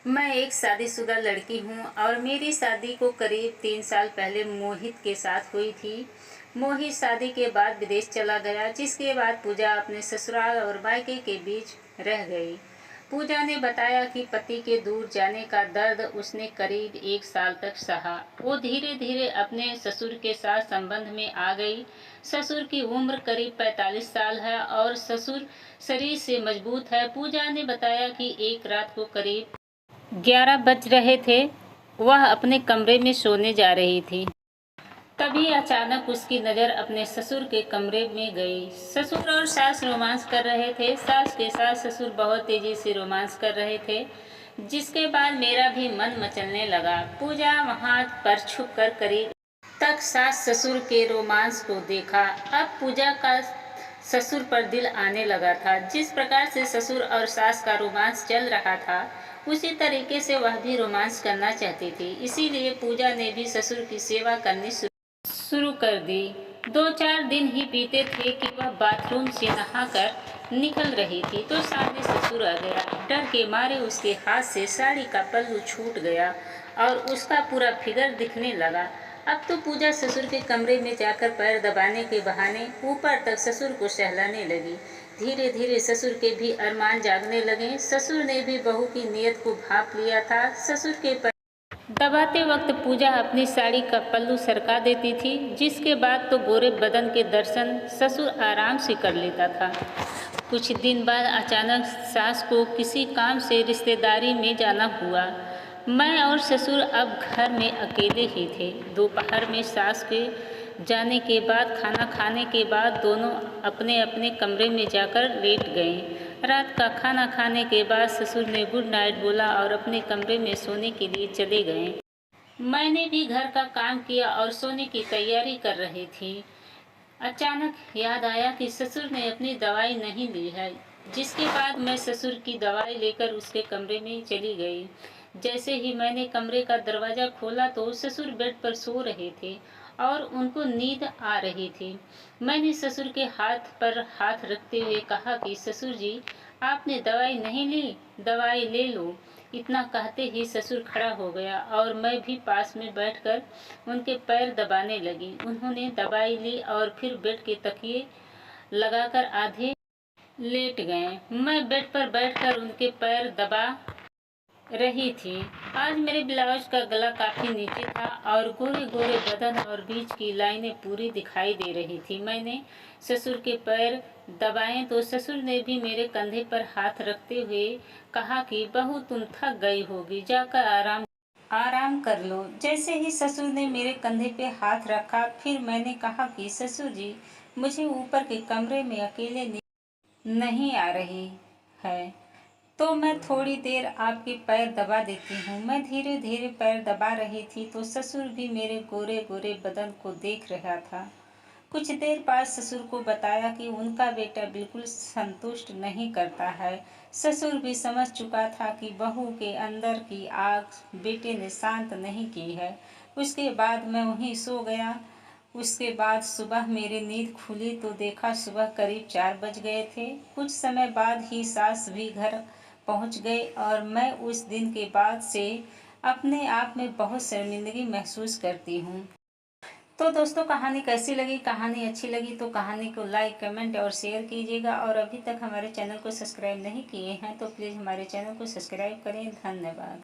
मैं एक शादीशुदा लड़की हूँ और मेरी शादी को करीब 3 साल पहले मोहित के साथ हुई थी। मोहित शादी के बाद विदेश चला गया, जिसके बाद पूजा अपने ससुराल और मायके के बीच रह गई। पूजा ने बताया कि पति के दूर जाने का दर्द उसने करीब 1 साल तक सहा। वो धीरे धीरे अपने ससुर के साथ संबंध में आ गई। ससुर की उम्र करीब 45 साल है और ससुर शरीर से मजबूत है। पूजा ने बताया कि एक रात को करीब 11 बज रहे थे। वह अपने कमरे में सोने जा रही थी। तभी अचानक उसकी नज़र अपने ससुर के कमरे में गई। ससुर और सास रोमांस कर रहे थे। सास के साथ ससुर बहुत तेजी से रोमांस कर रहे थे, जिसके बाद मेरा भी मन मचलने लगा। पूजा वहां पर छुप कर करीब तक सास ससुर के रोमांस को देखा। अब पूजा का ससुर पर दिल आने लगा था। जिस प्रकार से ससुर और सास का रोमांस चल रहा था, उसी तरीके से वह भी रोमांस करना चाहती थी। इसीलिए पूजा ने भी ससुर की सेवा करनी शुरू कर दी। 2-4 दिन ही बीते थे कि वह बाथरूम से नहाकर निकल रही थी तो सामने ससुर आ गया। डर के मारे उसके हाथ से साड़ी का पल्लू छूट गया और उसका पूरा फिगर दिखने लगा। अब तो पूजा ससुर के कमरे में जाकर पैर दबाने के बहाने ऊपर तक ससुर को सहलाने लगी। धीरे धीरे ससुर के भी अरमान जागने लगे। ससुर ने भी बहू की नीयत को भांप लिया था। ससुर के दबाते वक्त पूजा अपनी साड़ी का पल्लू सरका देती थी, जिसके बाद तो गोरे बदन के दर्शन ससुर आराम से कर लेता था। कुछ दिन बाद अचानक सास को किसी काम से रिश्तेदारी में जाना हुआ। मैं और ससुर अब घर में अकेले ही थे। दोपहर में सास के जाने के बाद खाना खाने के बाद दोनों अपने अपने कमरे में जाकर लेट गए। रात का खाना खाने के बाद ससुर ने गुड नाइट बोला और अपने कमरे में सोने के लिए चले गए। मैंने भी घर का काम किया और सोने की तैयारी कर रही थी। अचानक याद आया कि ससुर ने अपनी दवाई नहीं ली है, जिसके बाद मैं ससुर की दवाई लेकर उसके कमरे में चली गई। जैसे ही मैंने कमरे का दरवाज़ा खोला तो ससुर बेड पर सो रहे थे और उनको नींद आ रही थी। मैंने ससुर के हाथ पर हाथ रखते हुए कहा कि ससुर जी, आपने दवाई नहीं ली, दवाई ले लो। इतना कहते ही ससुर खड़ा हो गया और मैं भी पास में बैठकर उनके पैर दबाने लगी। उन्होंने दवाई ली और फिर बेड के तकिए लगाकर आधे लेट गए। मैं बेड पर बैठकर उनके पैर दबा रही थी। आज मेरे ब्लाउज का गला काफी नीचे था और गोरे गोरे बदन और बीच की लाइनें पूरी दिखाई दे रही थी। मैंने ससुर के पैर दबाए तो ससुर ने भी मेरे कंधे पर हाथ रखते हुए कहा कि बहू, तुम थक गई होगी, जाकर आराम कर लो। जैसे ही ससुर ने मेरे कंधे पे हाथ रखा, फिर मैंने कहा कि ससुर जी, मुझे ऊपर के कमरे में अकेले नहीं आ रही है, तो मैं थोड़ी देर आपके पैर दबा देती हूँ। मैं धीरे धीरे पैर दबा रही थी तो ससुर भी मेरे गोरे गोरे बदन को देख रहा था। कुछ देर बाद ससुर को बताया कि उनका बेटा बिल्कुल संतुष्ट नहीं करता है। ससुर भी समझ चुका था कि बहू के अंदर की आग बेटे ने शांत नहीं की है। उसके बाद मैं वहीं सो गया। उसके बाद सुबह मेरी नींद खुली तो देखा सुबह करीब 4 बज गए थे। कुछ समय बाद ही सास भी घर पहुंच गए और मैं उस दिन के बाद से अपने आप में बहुत शर्मिंदगी महसूस करती हूँ। तो दोस्तों, कहानी कैसी लगी? कहानी अच्छी लगी तो कहानी को लाइक, कमेंट और शेयर कीजिएगा। और अभी तक हमारे चैनल को सब्सक्राइब नहीं किए हैं तो प्लीज़ हमारे चैनल को सब्सक्राइब करें। धन्यवाद।